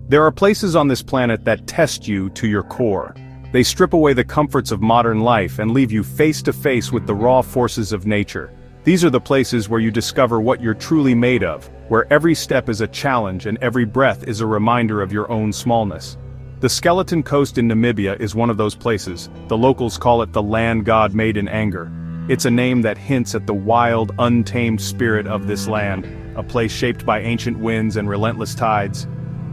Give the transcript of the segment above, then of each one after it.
There are places on this planet that test you to your core. They strip away the comforts of modern life and leave you face to face with the raw forces of nature. These are the places where you discover what you're truly made of, where every step is a challenge and every breath is a reminder of your own smallness. The Skeleton Coast in Namibia is one of those places. The locals call it the land God made in anger. It's a name that hints at the wild, untamed spirit of this land, a place shaped by ancient winds and relentless tides.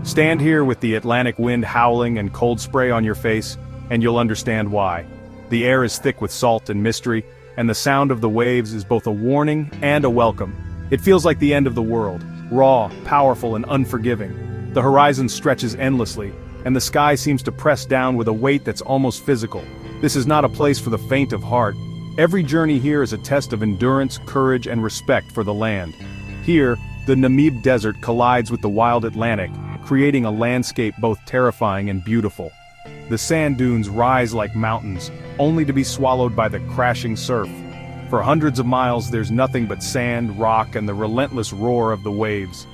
Stand here with the Atlantic wind howling and cold spray on your face, and you'll understand why. The air is thick with salt and mystery, and the sound of the waves is both a warning and a welcome. It feels like the end of the world, raw, powerful, and unforgiving. The horizon stretches endlessly, and the sky seems to press down with a weight that's almost physical. This is not a place for the faint of heart. Every journey here is a test of endurance, courage, and respect for the land. Here, the Namib Desert collides with the wild Atlantic, creating a landscape both terrifying and beautiful. The sand dunes rise like mountains, only to be swallowed by the crashing surf. For hundreds of miles there's nothing but sand, rock, and the relentless roar of the waves.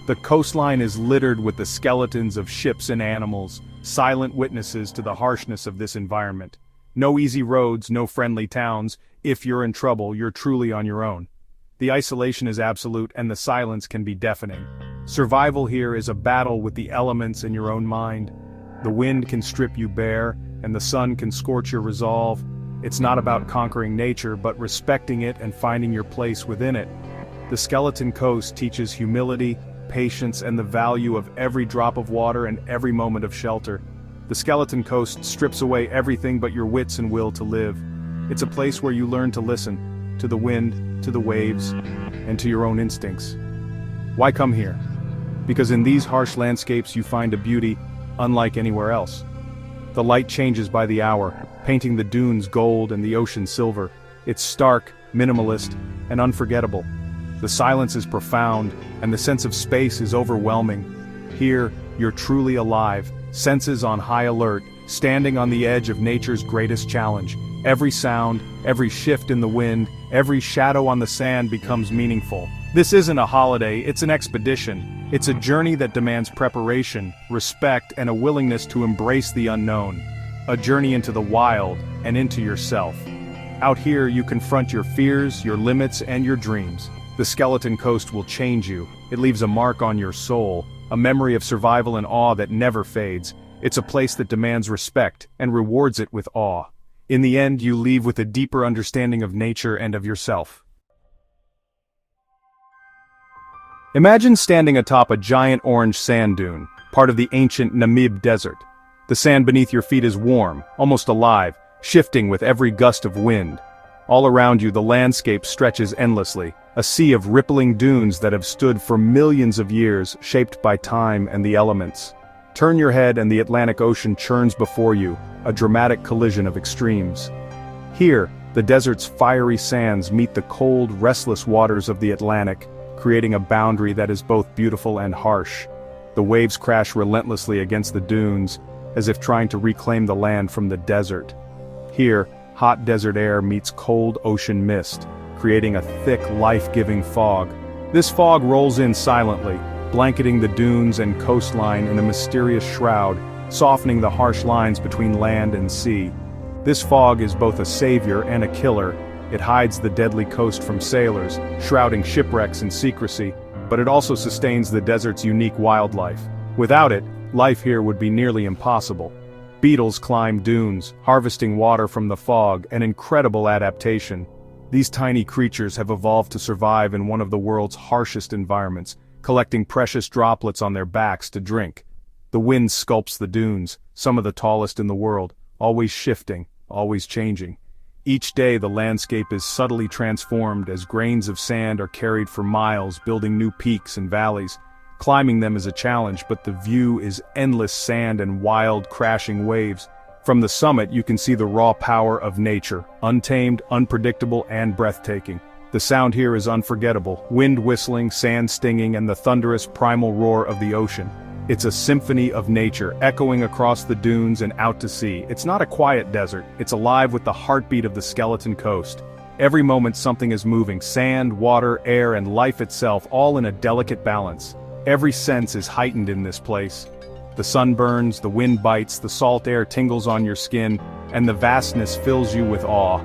The coastline is littered with the skeletons of ships and animals, silent witnesses to the harshness of this environment. No easy roads, no friendly towns. If you're in trouble, you're truly on your own. The isolation is absolute and the silence can be deafening. Survival here is a battle with the elements in your own mind. The wind can strip you bare, and the sun can scorch your resolve. It's not about conquering nature, but respecting it and finding your place within it. The Skeleton Coast teaches humility, patience, and the value of every drop of water and every moment of shelter. The Skeleton Coast strips away everything but your wits and will to live. It's a place where you learn to listen, to the wind, to the waves, and to your own instincts. Why come here? Because in these harsh landscapes you find a beauty unlike anywhere else. The light changes by the hour, painting the dunes gold and the ocean silver. It's stark, minimalist, and unforgettable. The silence is profound, and the sense of space is overwhelming. Here, you're truly alive, senses on high alert, standing on the edge of nature's greatest challenge. Every sound, every shift in the wind, every shadow on the sand becomes meaningful. This isn't a holiday, it's an expedition. It's a journey that demands preparation, respect, and a willingness to embrace the unknown. A journey into the wild and into yourself. Out here you confront your fears, your limits, and your dreams. The Skeleton Coast will change you. It leaves a mark on your soul, a memory of survival and awe that never fades. It's a place that demands respect and rewards it with awe. In the end, you leave with a deeper understanding of nature and of yourself. Imagine standing atop a giant orange sand dune, part of the ancient Namib Desert. The sand beneath your feet is warm, almost alive, shifting with every gust of wind. All around you the landscape stretches endlessly, a sea of rippling dunes that have stood for millions of years, shaped by time and the elements. Turn your head and the Atlantic Ocean churns before you, a dramatic collision of extremes. Here, the desert's fiery sands meet the cold, restless waters of the Atlantic, creating a boundary that is both beautiful and harsh. The waves crash relentlessly against the dunes, as if trying to reclaim the land from the desert. Here, hot desert air meets cold ocean mist, creating a thick, life-giving fog. This fog rolls in silently, blanketing the dunes and coastline in a mysterious shroud, softening the harsh lines between land and sea. This fog is both a savior and a killer. It hides the deadly coast from sailors, shrouding shipwrecks in secrecy, but it also sustains the desert's unique wildlife. Without it, life here would be nearly impossible. Beetles climb dunes, harvesting water from the fog, an incredible adaptation. These tiny creatures have evolved to survive in one of the world's harshest environments, collecting precious droplets on their backs to drink. The wind sculpts the dunes, some of the tallest in the world, always shifting, always changing. Each day the landscape is subtly transformed as grains of sand are carried for miles, building new peaks and valleys. Climbing them is a challenge, but the view is endless sand and wild, crashing waves. From the summit you can see the raw power of nature, untamed, unpredictable, and breathtaking. The sound here is unforgettable, wind whistling, sand stinging, and the thunderous primal roar of the ocean. It's a symphony of nature, echoing across the dunes and out to sea. It's not a quiet desert, it's alive with the heartbeat of the Skeleton Coast. Every moment something is moving, sand, water, air, and life itself, all in a delicate balance. Every sense is heightened in this place. The sun burns, the wind bites, the salt air tingles on your skin, and the vastness fills you with awe.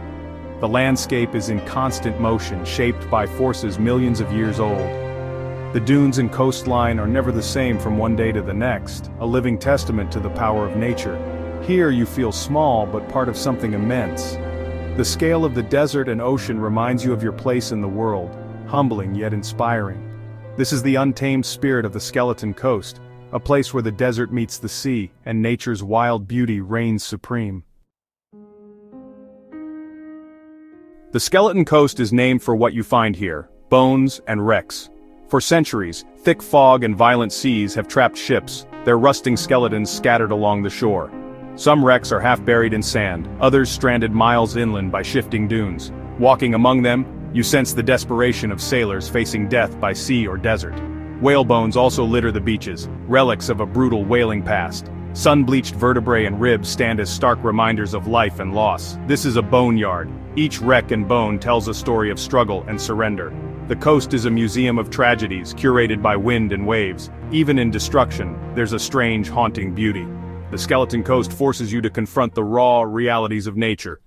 The landscape is in constant motion, shaped by forces millions of years old. The dunes and coastline are never the same from one day to the next, a living testament to the power of nature. Here you feel small but part of something immense. The scale of the desert and ocean reminds you of your place in the world, humbling yet inspiring. This is the untamed spirit of the Skeleton Coast, a place where the desert meets the sea, and nature's wild beauty reigns supreme. The Skeleton Coast is named for what you find here: bones and wrecks. For centuries, thick fog and violent seas have trapped ships, their rusting skeletons scattered along the shore. Some wrecks are half buried in sand, others stranded miles inland by shifting dunes. Walking among them, you sense the desperation of sailors facing death by sea or desert. Whale bones also litter the beaches, relics of a brutal whaling past. Sun-bleached vertebrae and ribs stand as stark reminders of life and loss. This is a boneyard. Each wreck and bone tells a story of struggle and surrender. The coast is a museum of tragedies, curated by wind and waves. Even in destruction, there's a strange, haunting beauty. The Skeleton Coast forces you to confront the raw realities of nature.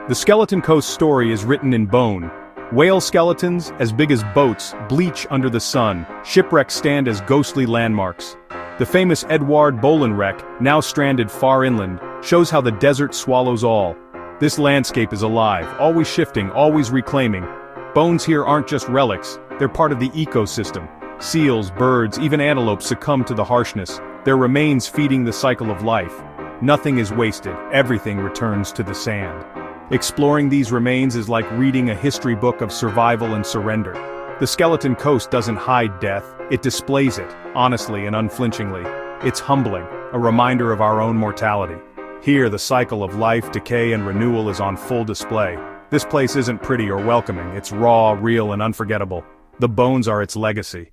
The Skeleton Coast story is written in bone. Whale skeletons, as big as boats, bleach under the sun. Shipwrecks stand as ghostly landmarks. The famous Edward Bolen wreck, now stranded far inland, shows how the desert swallows all. This landscape is alive, always shifting, always reclaiming. Bones here aren't just relics, they're part of the ecosystem. Seals, birds, even antelopes succumb to the harshness, their remains feeding the cycle of life. Nothing is wasted, everything returns to the sand. Exploring these remains is like reading a history book of survival and surrender. The Skeleton Coast doesn't hide death, it displays it, honestly and unflinchingly. It's humbling, a reminder of our own mortality. Here, the cycle of life, decay, and renewal is on full display. This place isn't pretty or welcoming, it's raw, real, and unforgettable. The bones are its legacy.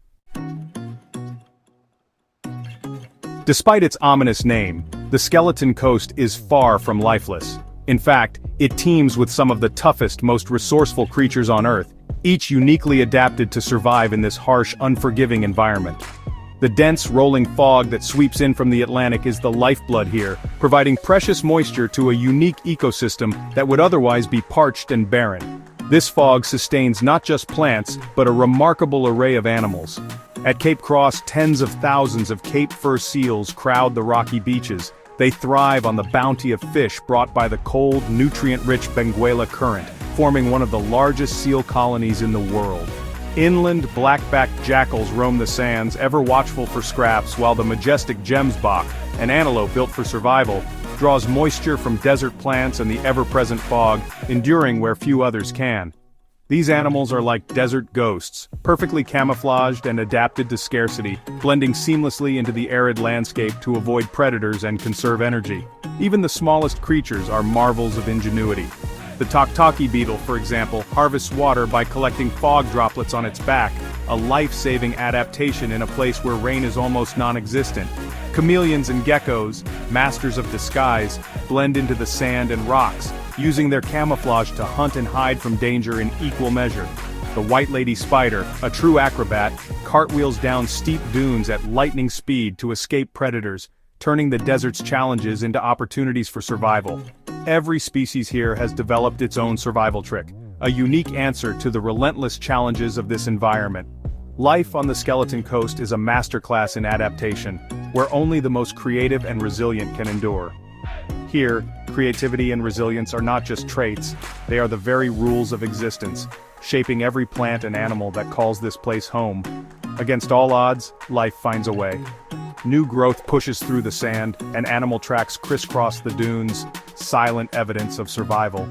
Despite its ominous name, the Skeleton Coast is far from lifeless. In fact, it teems with some of the toughest, most resourceful creatures on Earth, each uniquely adapted to survive in this harsh, unforgiving environment. The dense, rolling fog that sweeps in from the Atlantic is the lifeblood here, providing precious moisture to a unique ecosystem that would otherwise be parched and barren. This fog sustains not just plants, but a remarkable array of animals. At Cape Cross, tens of thousands of Cape fur seals crowd the rocky beaches. They thrive on the bounty of fish brought by the cold, nutrient-rich Benguela Current, forming one of the largest seal colonies in the world. Inland black-backed jackals roam the sands, ever watchful for scraps, while the majestic gemsbok, an antelope built for survival, draws moisture from desert plants and the ever-present fog, enduring where few others can. These animals are like desert ghosts, perfectly camouflaged and adapted to scarcity, blending seamlessly into the arid landscape to avoid predators and conserve energy. Even the smallest creatures are marvels of ingenuity. The Toktaki beetle, for example, harvests water by collecting fog droplets on its back, a life-saving adaptation in a place where rain is almost non-existent. Chameleons and geckos, masters of disguise, blend into the sand and rocks, using their camouflage to hunt and hide from danger in equal measure. The white lady spider, a true acrobat, cartwheels down steep dunes at lightning speed to escape predators, turning the desert's challenges into opportunities for survival. Every species here has developed its own survival trick, a unique answer to the relentless challenges of this environment. Life on the Skeleton Coast is a masterclass in adaptation, where only the most creative and resilient can endure. Here, creativity and resilience are not just traits, they are the very rules of existence, shaping every plant and animal that calls this place home. Against all odds, life finds a way. New growth pushes through the sand, and animal tracks crisscross the dunes, silent evidence of survival.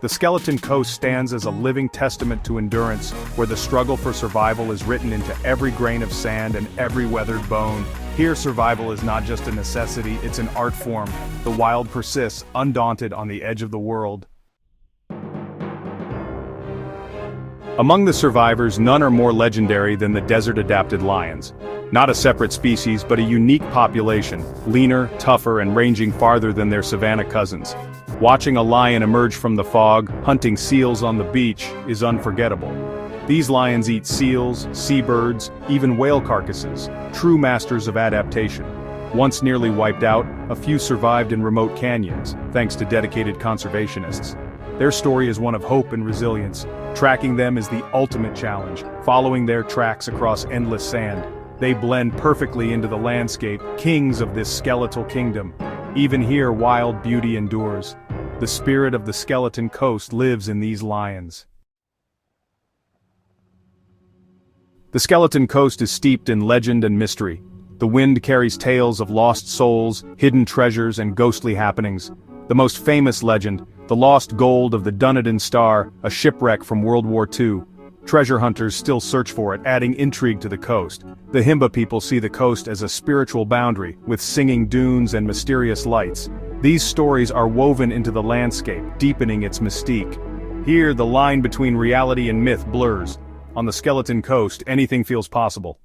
The Skeleton Coast stands as a living testament to endurance, where the struggle for survival is written into every grain of sand and every weathered bone. Here, survival is not just a necessity, it's an art form. The wild persists, undaunted on the edge of the world. Among the survivors, none are more legendary than the desert-adapted lions. Not a separate species, but a unique population, leaner, tougher, and ranging farther than their savanna cousins. Watching a lion emerge from the fog, hunting seals on the beach, is unforgettable. These lions eat seals, seabirds, even whale carcasses, true masters of adaptation. Once nearly wiped out, a few survived in remote canyons, thanks to dedicated conservationists. Their story is one of hope and resilience. Tracking them is the ultimate challenge, following their tracks across endless sand. They blend perfectly into the landscape, kings of this skeletal kingdom. Even here, wild beauty endures. The spirit of the skeleton coast lives in these lions. The skeleton coast is steeped in legend and mystery. The wind carries tales of lost souls, hidden treasures, and ghostly happenings. The most famous legend, the lost gold of the Dunedin Star, a shipwreck from World War II. Treasure hunters still search for it, adding intrigue to the coast. The Himba people see the coast as a spiritual boundary, with singing dunes and mysterious lights. These stories are woven into the landscape, deepening its mystique. Here, the line between reality and myth blurs. On the skeleton coast, anything feels possible.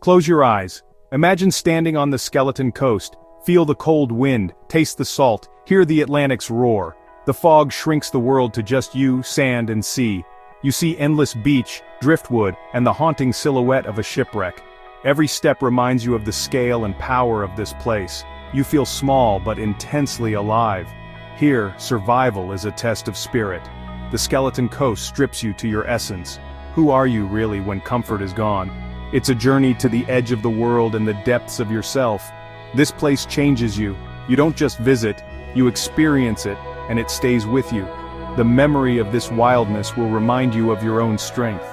Close your eyes. Imagine standing on the skeleton coast. Feel the cold wind, taste the salt, hear the Atlantic's roar. The fog shrinks the world to just you, sand, and sea. You see endless beach, driftwood, and the haunting silhouette of a shipwreck. Every step reminds you of the scale and power of this place. You feel small but intensely alive. Here, survival is a test of spirit. The skeleton coast strips you to your essence. Who are you really when comfort is gone? It's a journey to the edge of the world and the depths of yourself. This place changes you. You don't just visit, you experience it, and it stays with you. The memory of this wildness will remind you of your own strength.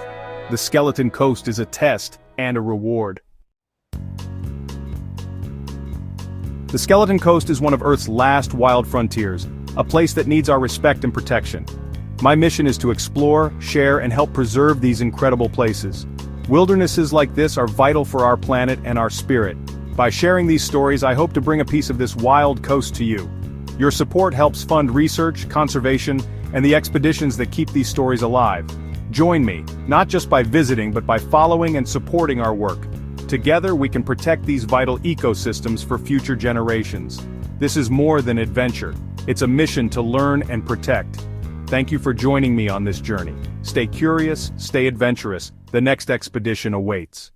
The skeleton coast is a test and a reward. The skeleton coast is one of Earth's last wild frontiers, a place that needs our respect and protection. My mission is to explore, share, and help preserve these incredible places. Wildernesses like this are vital for our planet and our spirit. By sharing these stories, I hope to bring a piece of this wild coast to you. Your support helps fund research, conservation, and the expeditions that keep these stories alive. Join me, not just by visiting but by following and supporting our work. Together we can protect these vital ecosystems for future generations. This is more than adventure. It's a mission to learn and protect. Thank you for joining me on this journey. Stay curious, stay adventurous. The next expedition awaits.